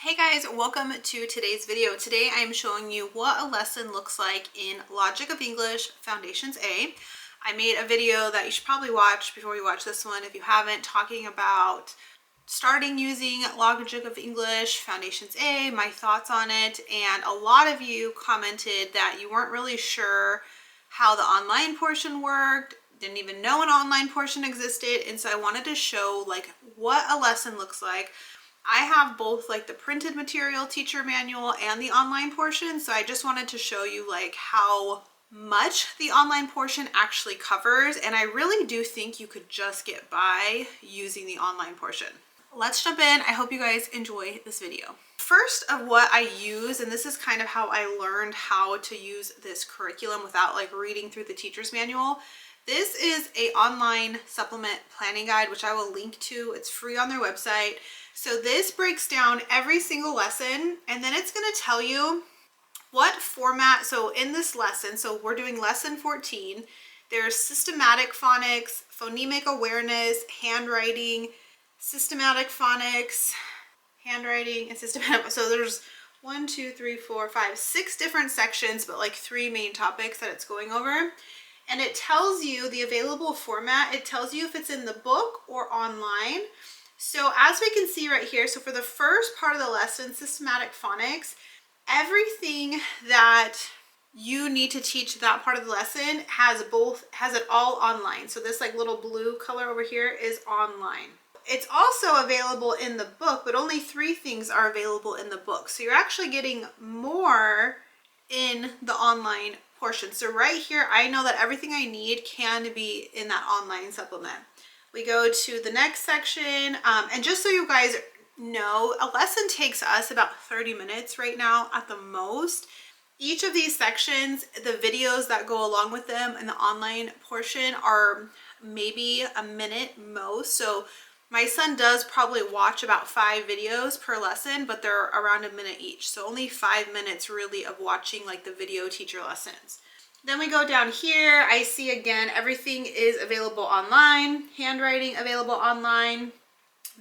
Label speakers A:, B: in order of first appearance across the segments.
A: Hey guys, welcome to today's video. Today I am showing you what a lesson looks like in Logic of English Foundations A. I made a video that you should probably watch before you watch this one if you haven't, talking about starting using Logic of English Foundations A, my thoughts on it, and a lot of you commented that you weren't really sure how the online portion worked, didn't even know an online portion existed, and so I wanted to show like what a lesson looks like. I have both like the printed material teacher manual and the online portion, so I just wanted to show you like how much the online portion actually covers, and I really do think you could just get by using the online portion. Let's jump in. I hope you guys enjoy this video. First of what I use, and this is kind of how I learned how to use this curriculum without like reading through the teacher's manual. This is an online supplement planning guide, which I will link to. It's free on their website. So this breaks down every single lesson, and then it's going to tell you what format. So in this lesson, so we're doing lesson 14, there's systematic phonics, phonemic awareness, handwriting, systematic phonics, handwriting, and systematic. So there's 6 different sections, but like 3 main topics that it's going over. And it tells you the available format. It tells you if it's in the book or online. So as we can see right here, so for the first part of the lesson, systematic phonics, everything that you need to teach that part of the lesson has it all online. So this like little blue color over here is online. It's also available in the book, but only 3 things are available in the book. So you're actually getting more in the online portion. So right here, I know that everything I need can be in that online supplement. We go to the next section, and just so you guys know, a lesson takes us about 30 minutes right now at the most. Each of these sections, the videos that go along with them in the online portion are maybe a minute most. So my son does probably watch about 5 videos per lesson, but they're around a minute each. So only 5 minutes really of watching like the video teacher lessons. Then we go down here, I see again, everything is available online, handwriting available online.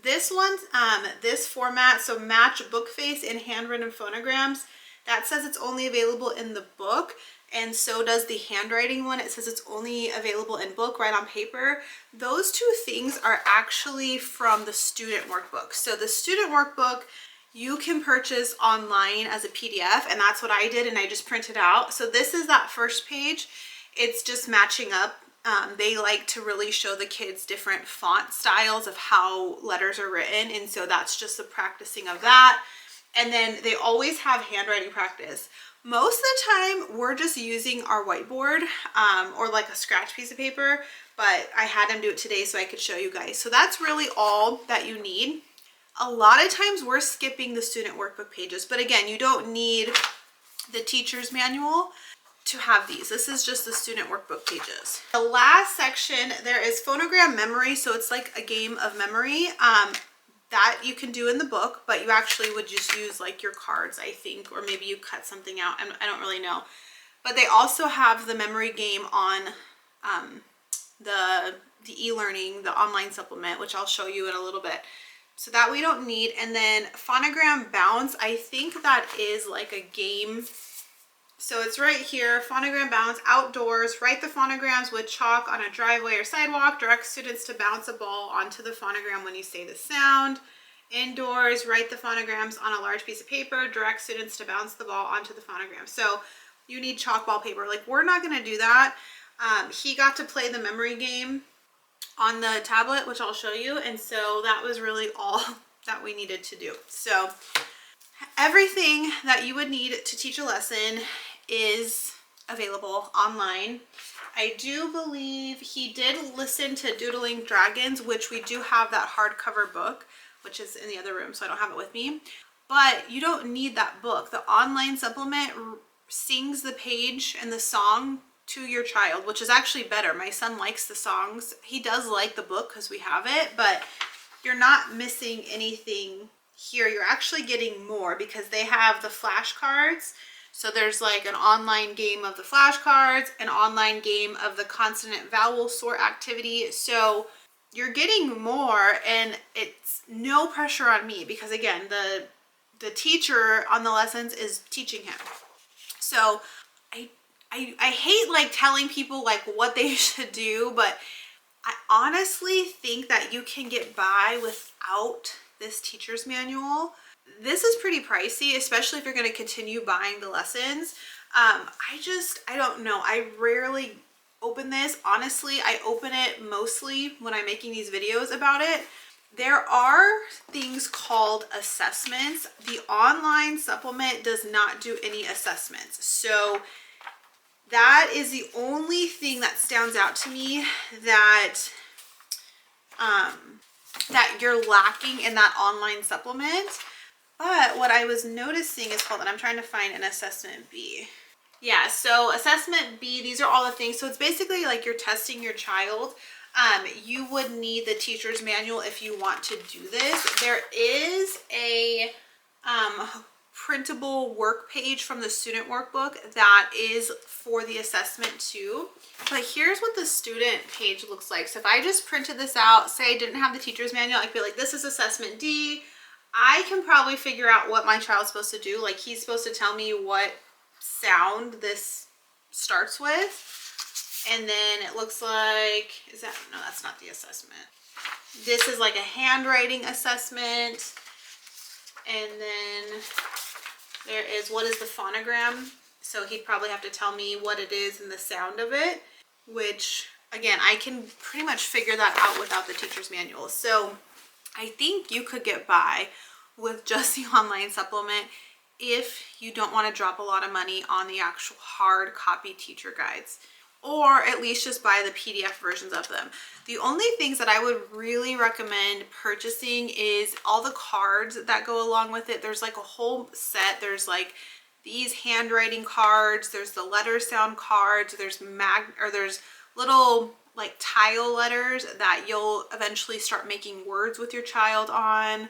A: This one, this format, so match book face and handwritten phonograms, that says it's only available in the book, and so does the handwriting one. It says it's only available in book, right on paper. Those 2 things are actually from the student workbook. So the student workbook, you can purchase online as a PDF, and that's what I did, and I just printed out. So this is that first page. It's just matching up. They like to really show the kids different font styles of how letters are written, and so that's just the practicing of that. And then they always have handwriting practice. Most of the time, we're just using our whiteboard or like a scratch piece of paper, but I had them do it today so I could show you guys. So that's really all that you need. A lot of times we're skipping the student workbook pages, but again, you don't need the teacher's manual to have these. This is just the student workbook pages. The last section, there is phonogram memory. So it's like a game of memory that you can do in the book, but you actually would just use like your cards, I think, or maybe you cut something out. I don't really know. But they also have the memory game on the e-learning, the online supplement, which I'll show you in a little bit. So that we don't need. And then phonogram bounce, I think that is like a game. So it's right here, phonogram bounce, outdoors, write the phonograms with chalk on a driveway or sidewalk, direct students to bounce a ball onto the phonogram when you say the sound. Indoors, write the phonograms on a large piece of paper, direct students to bounce the ball onto the phonogram. So you need chalkball paper. Like, we're not going to do that. He got to play the memory game on the tablet, which I'll show you, and so that was really all that we needed to do. So everything that you would need to teach a lesson is available online. I do believe he did listen to Doodling Dragons, which we do have that hardcover book, which is in the other room, so I don't have it with me, but you don't need that book. The online supplement sings the page and the song to your child, which is actually better. My son likes the songs. He does like the book because we have it, but you're not missing anything here. You're actually getting more because they have the flashcards. So there's like an online game of the flashcards, an online game of the consonant vowel sort activity. So you're getting more, and it's no pressure on me because again, the the teacher on the lessons is teaching him. So I hate like telling people like what they should do, but I honestly think that you can get by without this teacher's manual. This is pretty pricey, especially if you're going to continue buying the lessons. I don't know. I rarely open this. Honestly, I open it mostly when I'm making these videos about it. There are things called assessments. The online supplement does not do any assessments. So that is the only thing that stands out to me that that you're lacking in that online supplement. But what I was noticing is called, and I'm trying to find an assessment B. Yeah, so assessment B, these are all the things. So it's basically like you're testing your child. You would need the teacher's manual if you want to do this. There is a printable work page from the student workbook that is for the assessment too. But here's what the student page looks like. So if I just printed this out, say I didn't have the teacher's manual, I'd be like, this is assessment D. I can probably figure out what my child's supposed to do. Like he's supposed to tell me what sound this starts with. And then it looks like, no, that's not the assessment. This is like a handwriting assessment. And then there is, what is the phonogram? So he'd probably have to tell me what it is and the sound of it, which again, I can pretty much figure that out without the teacher's manual. So I think you could get by with just the online supplement if you don't want to drop a lot of money on the actual hard copy teacher guides, or at least just buy the PDF versions of them. The only things that I would really recommend purchasing is all the cards that go along with it. There's like a whole set. There's like these handwriting cards, there's the letter sound cards, there's little like tile letters that you'll eventually start making words with your child on.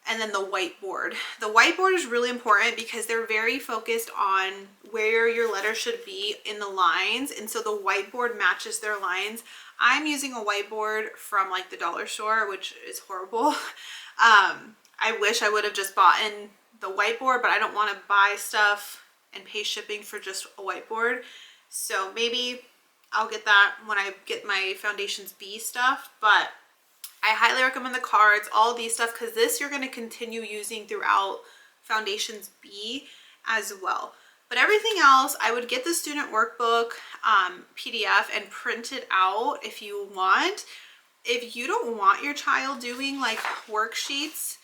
A: And then the whiteboard. The whiteboard is really important because they're very focused on where your letter should be in the lines. And so the whiteboard matches their lines. I'm using a whiteboard from like the dollar store, which is horrible. I wish I would have just bought in the whiteboard, but I don't want to buy stuff and pay shipping for just a whiteboard. So maybe I'll get that when I get my Foundations B stuff, but I highly recommend the cards, all these stuff, because this you're going to continue using throughout Foundations B as well. But everything else, I would get the student workbook PDF and print it out if you want. If you don't want your child doing like worksheets,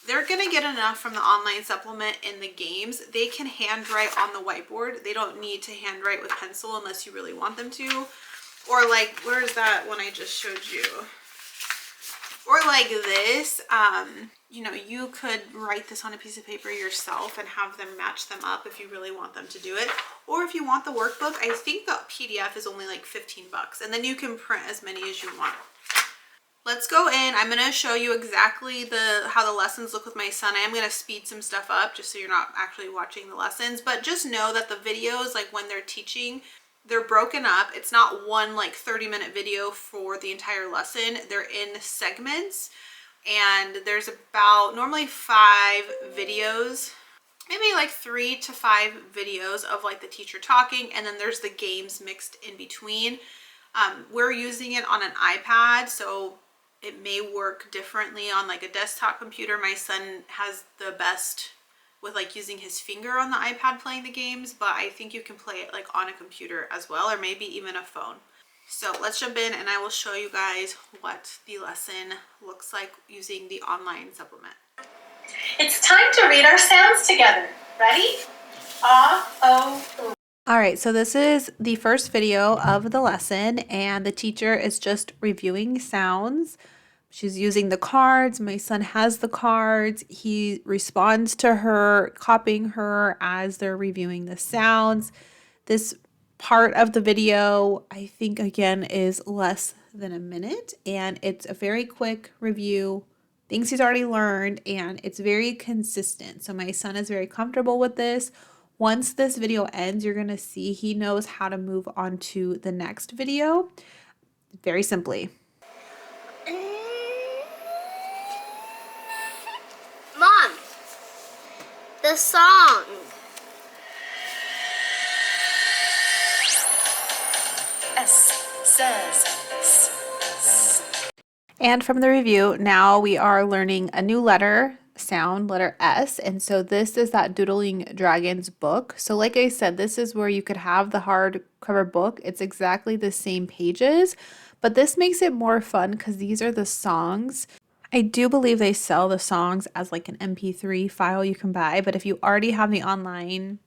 A: they're going to get enough from the online supplement in the games. They can handwrite on the whiteboard. They don't need to handwrite with pencil unless you really want them to. Or like, where's that one I just showed you? Or like this, you know, you could write this on a piece of paper yourself and have them match them up if you really want them to do it. Or if you want the workbook, I think the PDF is only like 15 bucks, and then you can print as many as you want. Let's go in. I'm going to show you exactly how the lessons look with my son. I am going to speed some stuff up just so you're not actually watching the lessons, but just know that the videos, like when they're teaching, they're broken up. It's not one like 30-minute video for the entire lesson. They're in segments, and there's about normally 5 videos, maybe like 3 to 5 videos of like the teacher talking, and then there's the games mixed in between. We're using it on an iPad, so it may work differently on like a desktop computer. My son has the best with like using his finger on the iPad playing the games, but I think you can play it like on a computer as well, or maybe even a phone. So let's jump in and I will show you guys what the lesson looks like using the online supplement.
B: It's time to read our sounds together. Ready? Ah, oh, ooh.
A: All right, so this is the first video of the lesson, and the teacher is just reviewing sounds. She's using the cards. My son has the cards. He responds to her, copying her as they're reviewing the sounds. This part of the video, I think, again, is less than a minute, and it's a very quick review, things he's already learned, and it's very consistent. So my son is very comfortable with this. Once this video ends, you're going to see he knows how to move on to the next video very simply.
C: Mom, The song.
B: S says
A: And from the review, now we are learning a new letter sound, letter S. And so this is that Doodling Dragons book. So like I said, this is where you could have the hardcover book. It's exactly the same pages, but this makes it more fun because these are the songs. I do believe they sell the songs as like an MP3 file you can buy, but if you already have the online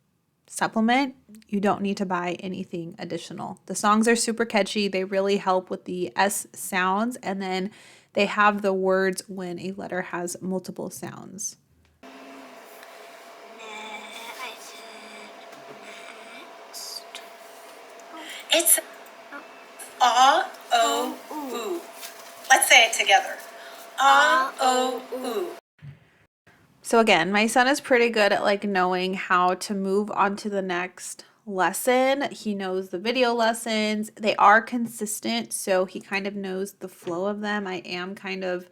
A: supplement, you don't need to buy anything additional. The songs are super catchy. They really help with the S sounds, and then they have the words when a letter has multiple sounds.
B: it's A-O-O. Let's say it together. A-O-O.
A: So again, my son is pretty good at like knowing how to move on to the next lesson. He knows the video lessons. They are consistent, so he kind of knows the flow of them. I am kind of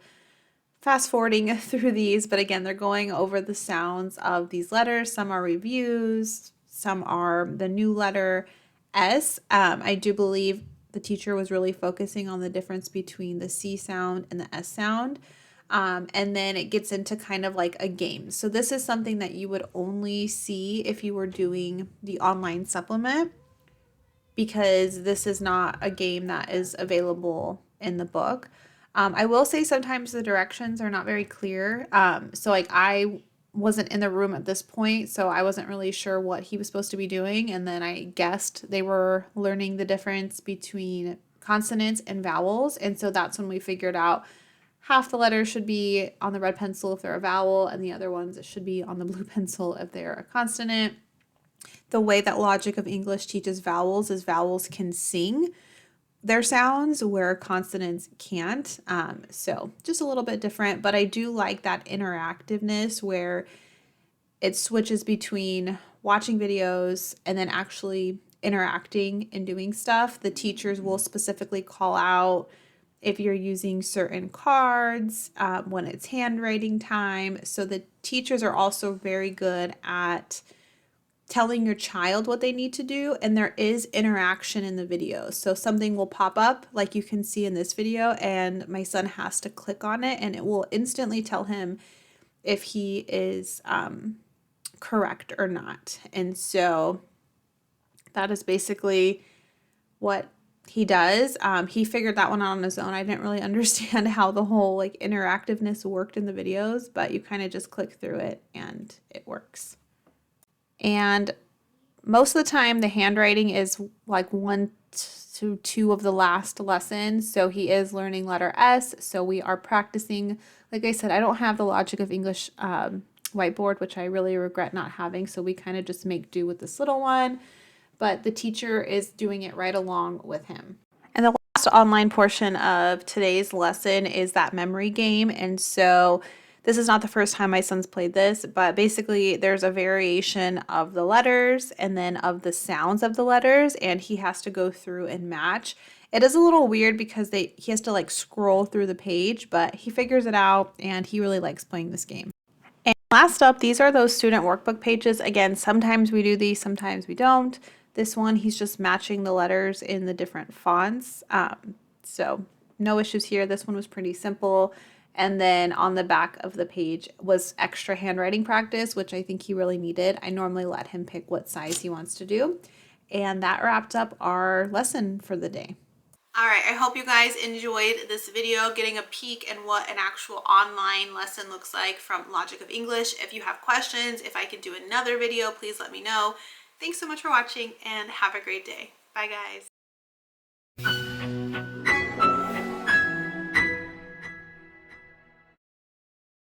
A: fast forwarding through these, but again, they're going over the sounds of these letters. Some are reviews, some are the new letter S. I do believe the teacher was really focusing on the difference between the C sound and the S sound. And then it gets into kind of like a game. So this is something that you would only see if you were doing the online supplement, because this is not a game that is available in the book. I will say sometimes the directions are not very clear. So like I wasn't in the room at this point, so I wasn't really sure what he was supposed to be doing. And then I guessed they were learning the difference between consonants and vowels. And so that's when we figured out half the letters should be on the red pencil if they're a vowel, and the other ones it should be on the blue pencil if they're a consonant. The way that Logic of English teaches vowels is vowels can sing their sounds where consonants can't. So just a little bit different, but I do like that interactiveness where it switches between watching videos and then actually interacting and doing stuff. The teachers will specifically call out if you're using certain cards, when it's handwriting time. So the teachers are also very good at telling your child what they need to do, and there is interaction in the video. So something will pop up like you can see in this video, and my son has to click on it and it will instantly tell him if he is correct or not. And so that is basically what he does. He figured that one out on his own. I didn't really understand how the whole like interactiveness worked in the videos, but you kind of just click through it and it works. And most of the time the handwriting is like 1 to 2 of the last lessons. So he is learning letter S. So we are practicing. Like I said, I don't have the Logic of English whiteboard, which I really regret not having. So we kind of just make do with this little one. But the teacher is doing it right along with him. And the last online portion of today's lesson is that memory game. And so this is not the first time my son's played this, but basically there's a variation of the letters and then of the sounds of the letters, and he has to go through and match. It is a little weird because he has to like scroll through the page, but he figures it out and he really likes playing this game. And last up, these are those student workbook pages. Again, sometimes we do these, sometimes we don't. This one, he's just matching the letters in the different fonts. So no issues here. This one was pretty simple. And then on the back of the page was extra handwriting practice, which I think he really needed. I normally let him pick what size he wants to do. And that wrapped up our lesson for the day. All right, I hope you guys enjoyed this video, getting a peek at what an actual online lesson looks like from Logic of English. If you have questions, if I can do another video, please let me know. Thanks so much for watching and have a great day. Bye, guys.